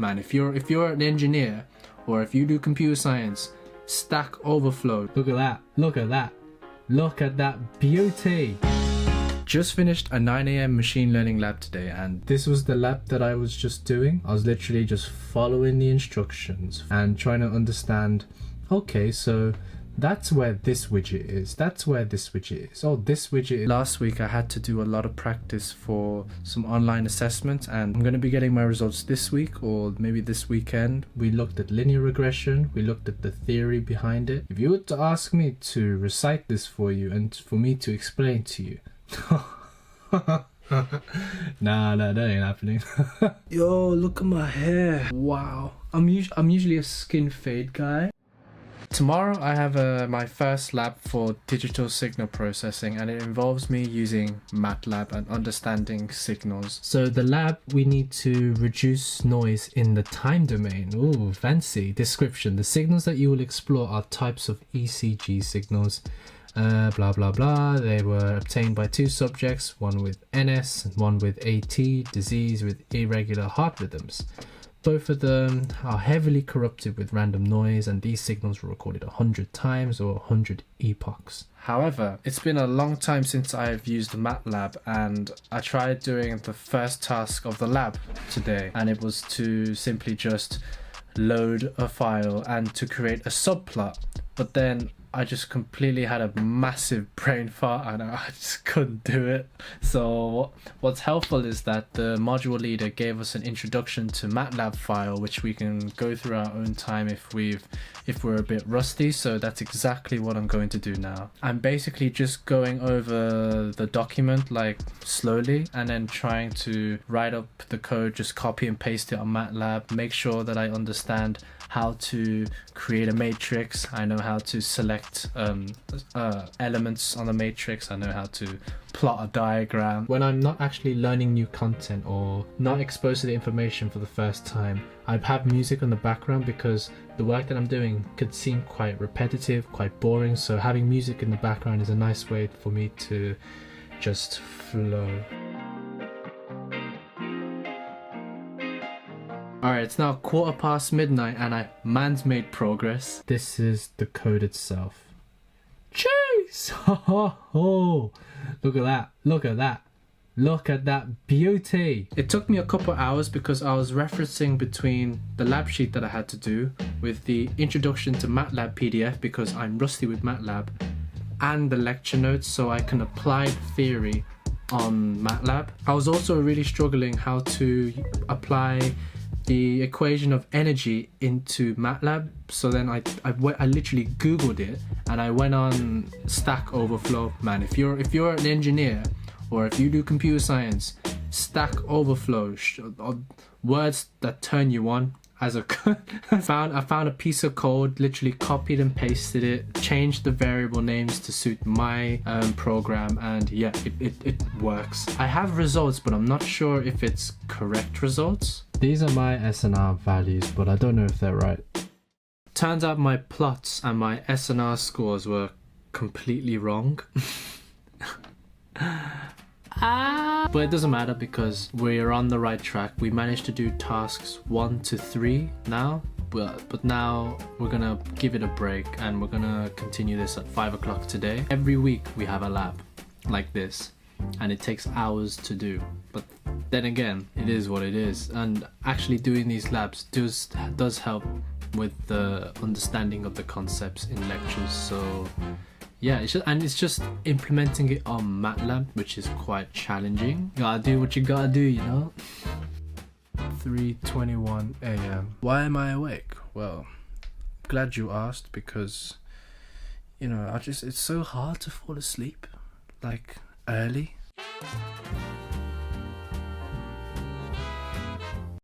Man, if you're an engineer or if you do computer science, Stack Overflow. Look at that. Look at that. Look at that beauty. Just finished a 9 AM machine learning lab today, and this was the lab that I was just doing. I was literally just following the instructions and trying to understand, okay, so that's where this widget is, that's where this widget is, oh, this widget is. Last week I had to do a lot of practice for some online assessments, and I'm going to be getting my results this week or maybe this weekend. We looked at linear regression, we looked at the theory behind it. If you were to ask me to recite this for you and for me to explain to you, nah, that ain't happening. Yo, look at my hair. Wow. I'm usually a skin fade guy. Tomorrow I have my first lab for digital signal processing, and it involves me using Matlab and understanding signals. So the lab, we need to reduce noise in the time domain. Ooh, fancy. Description: the signals that you will explore are types of ECG signals. Blah blah blah. They were obtained by two subjects, one with NS and one with AT, disease with irregular heart rhythms. Both of them are heavily corrupted with random noise, and these signals were recorded 100 times or 100 epochs. However, it's been a long time since I've used Matlab, and I tried doing the first task of the lab today, and it was to simply just load a file and to create a subplot. But then I just completely had a massive brain fart and I just couldn't do it. So what's helpful is that the module leader gave us an introduction to Matlab file, which we can go through our own time if we're a bit rusty. So that's exactly what I'm going to do now. I'm basically just going over the document like slowly and then trying to write up the code, just copy and paste it on Matlab, make sure that I understand how to create a matrix. I know how to select elements on the matrix. I know how to plot a diagram. When I'm not actually learning new content or not exposed to the information for the first time, I have music on the background because the work that I'm doing could seem quite repetitive, quite boring. So having music in the background is a nice way for me to just flow. Alright, it's now midnight and man's made progress. This is the code itself. Jeez! Oh, look at that, look at that. Look at that beauty. It took me a couple hours because I was referencing between the lab sheet that I had to do with the introduction to Matlab PDF because I'm rusty with Matlab, and the lecture notes so I can apply theory on Matlab. I was also really struggling how to apply the equation of energy into Matlab, so then I literally googled it and I went on Stack Overflow. Man, if you're an engineer or if you do computer science, Stack Overflow, words that turn you on. As a I found a piece of code, literally copied and pasted it, changed the variable names to suit my program, and yeah, it works. I have results, but I'm not sure if it's correct results. These are my SNR values, but I don't know if they're right. Turns out my plots and my SNR scores were completely wrong. But it doesn't matter because we're on the right track. We managed to do tasks 1 to 3 now, but now we're gonna give it a break and we're gonna continue this at 5 o'clock today. Every week we have a lab like this and it takes hours to do, but then again, it is what it is, and actually doing these labs does help with the understanding of the concepts in lectures. So yeah, it's just implementing it on Matlab, which is quite challenging. You gotta do what you gotta do, you know? 3:21 AM. Why am I awake? Well, glad you asked, because, you know, it's so hard to fall asleep, like, early.